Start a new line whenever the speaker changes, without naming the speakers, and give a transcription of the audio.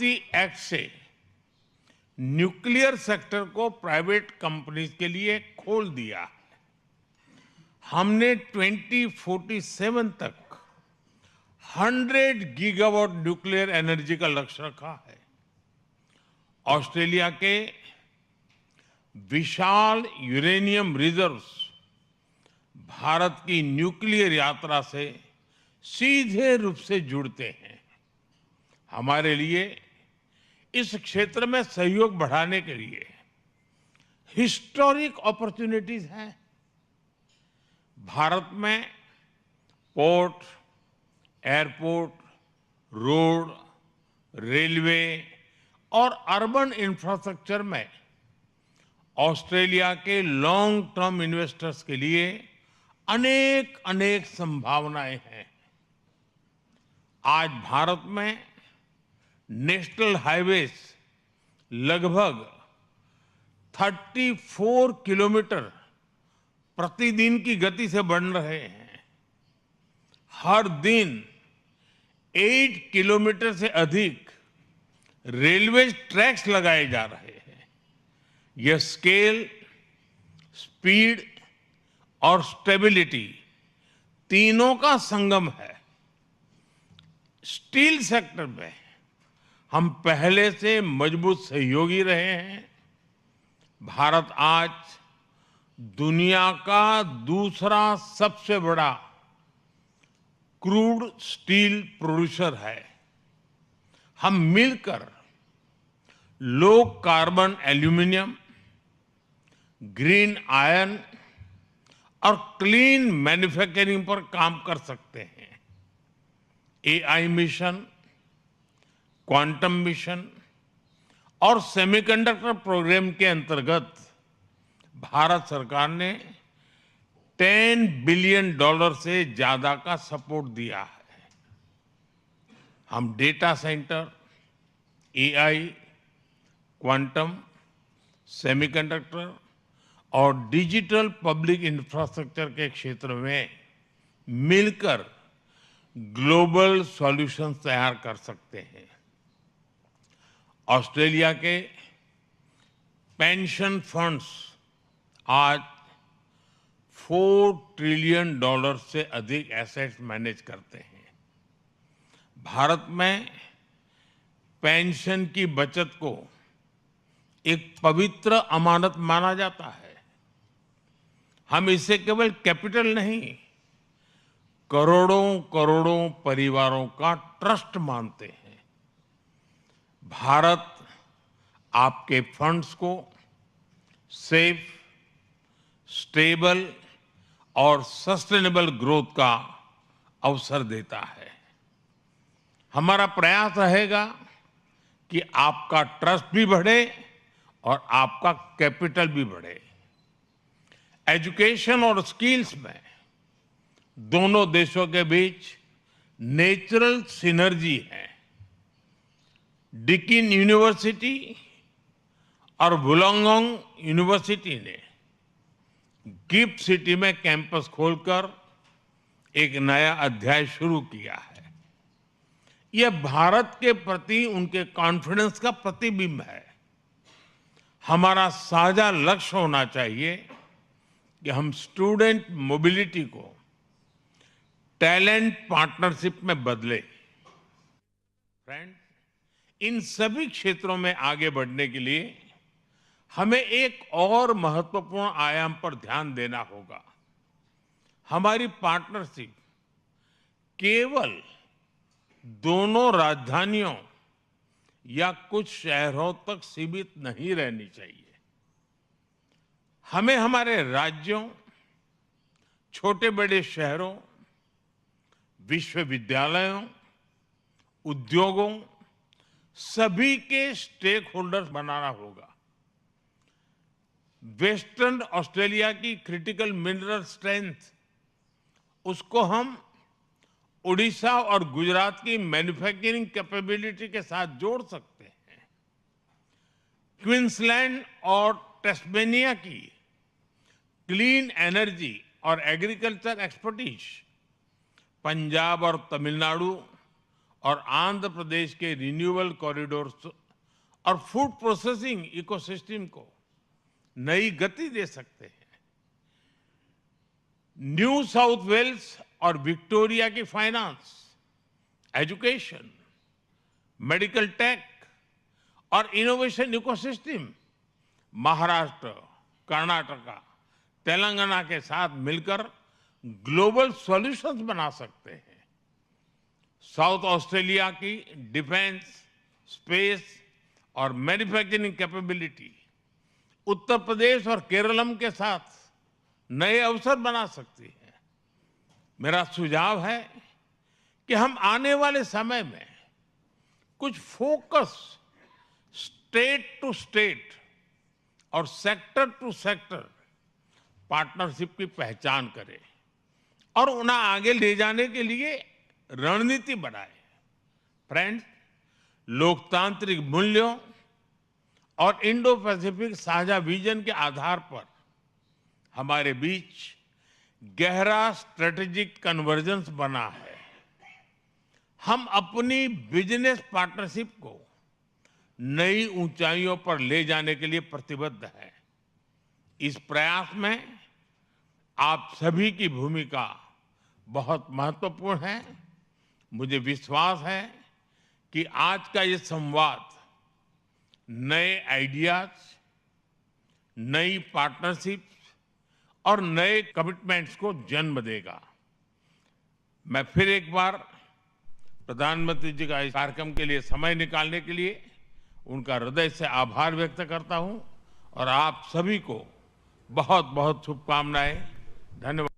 शांति act से nuclear sector को private companies के लिए खोल दिया है। हमने 2047 तक 100 गीगावाट न्यूक्लियर एनर्जी का लक्ष्य रखा है। ऑस्ट्रेलिया के विशाल यूरेनियम रिजर्व्स भारत की न्यूक्लियर यात्रा से सीधे रूप से जुड़ते हैं। हमारे लिए इस क्षेत्र में सहयोग बढ़ाने के लिए हिस्टोरिक अपॉर्चुनिटीज हैं। भारत में पोर्ट, एयरपोर्ट, रोड, रेलवे और अर्बन इंफ्रास्ट्रक्चर में ऑस्ट्रेलिया के लॉन्ग टर्म इन्वेस्टर्स के लिए अनेक अनेक संभावनाएं हैं। आज भारत में नेशनल हाईवेज लगभग 34 किलोमीटर प्रतिदिन की गति से बन रहे हैं। हर दिन 8 किलोमीटर से अधिक रेलवे ट्रैक्स लगाए जा रहे हैं। यह स्केल, स्पीड और स्टेबिलिटी तीनों का संगम है। स्टील सेक्टर में हम पहले से मजबूत सहयोगी रहे हैं। भारत आज दुनिया का दूसरा सबसे बड़ा क्रूड स्टील प्रोड्यूसर है। हम मिलकर low carbon aluminium, green iron और क्लीन मैन्युफैक्चरिंग पर काम कर सकते हैं। एआई मिशन, क्वांटम मिशन और सेमीकंडक्टर प्रोग्राम के अंतर्गत भारत सरकार ने $10 बिलियन से ज्यादा का सपोर्ट दिया है। हम data centre, AI, quantum, semiconductor और डिजिटल पब्लिक इंफ्रास्ट्रक्चर के क्षेत्र में मिलकर ग्लोबल सॉल्यूशंस तैयार कर सकते हैं। ऑस्ट्रेलिया के पेंशन फंड्स आज $4 ट्रिलियन से अधिक एसेट्स मैनेज करते हैं। भारत में पेंशन की बचत को एक पवित्र अमानत माना जाता है। हम इसे केवल कैपिटल नहीं, करोड़ों करोड़ों परिवारों का ट्रस्ट मानते हैं। भारत आपके फंड्स को सेफ, स्टेबल और सस्टेनेबल ग्रोथ का अवसर देता है। हमारा प्रयास रहेगा कि आपका ट्रस्ट भी बढ़े और आपका कैपिटल भी बढ़े। एजुकेशन और स्किल्स में दोनों देशों के बीच नेचुरल सिनर्जी है। डिकिन यूनिवर्सिटी और वुलंगडोंग यूनिवर्सिटी ने गिफ्ट सिटी में कैंपस खोलकर एक नया अध्याय शुरू किया है। यह भारत के प्रति उनके कॉन्फिडेंस का प्रतिबिंब है। हमारा साझा लक्ष्य होना चाहिए कि हम स्टूडेंट मोबिलिटी को टैलेंट पार्टनरशिप में बदले। फ्रेंड, इन सभी क्षेत्रों में आगे बढ़ने के लिए हमें एक और महत्वपूर्ण आयाम पर ध्यान देना होगा। हमारी पार्टनरशिप केवल दोनों राजधानियों या कुछ शहरों तक सीमित नहीं रहनी चाहिए। हमें हमारे राज्यों, छोटे बड़े शहरों, विश्वविद्यालयों, उद्योगों, सभी के स्टेक होल्डर्स बनाना होगा। वेस्टर्न ऑस्ट्रेलिया की क्रिटिकल मिनरल स्ट्रेंथ, उसको हम उड़ीसा और गुजरात की मैन्युफैक्चरिंग कैपेबिलिटी के साथ जोड़ सकते हैं। क्वींसलैंड और टेस्मेनिया की क्लीन एनर्जी और एग्रीकल्चर एक्सपर्टीज पंजाब और तमिलनाडु और आंध्र प्रदेश के रिन्यूएबल कॉरिडोर और फूड प्रोसेसिंग इकोसिस्टम को नई गति दे सकते हैं। न्यू साउथ वेल्स और विक्टोरिया की फाइनेंस, एजुकेशन, मेडिकल टेक और इनोवेशन इकोसिस्टम महाराष्ट्र, कर्नाटका, तेलंगाना के साथ मिलकर ग्लोबल सॉल्यूशंस बना सकते हैं। साउथ ऑस्ट्रेलिया की डिफेंस, स्पेस और मैन्युफैक्चरिंग कैपेबिलिटी उत्तर प्रदेश और केरलम के साथ नए अवसर बना सकती है। मेरा सुझाव है कि हम आने वाले समय में कुछ फोकस स्टेट टू स्टेट और सेक्टर टू सेक्टर पार्टनरशिप की पहचान करें और उन्हें आगे ले जाने के लिए रणनीति बनाए। फ्रेंड्स, लोकतांत्रिक मूल्यों और इंडो पैसिफिक साझा विजन के आधार पर हमारे बीच गहरा स्ट्रेटेजिक कन्वर्जेंस बना है। हम अपनी बिजनेस पार्टनरशिप को नई ऊंचाइयों पर ले जाने के लिए प्रतिबद्ध है। इस प्रयास में आप सभी की भूमिका बहुत महत्वपूर्ण है। मुझे विश्वास है कि आज का ये संवाद नए आइडियाज, नई पार्टनरशिप और नए कमिटमेंट्स को जन्म देगा। मैं फिर एक बार प्रधानमंत्री जी का इस कार्यक्रम के लिए समय निकालने के लिए उनका हृदय से आभार व्यक्त करता हूं और आप सभी को बहुत बहुत शुभकामनाएं। धन्यवाद।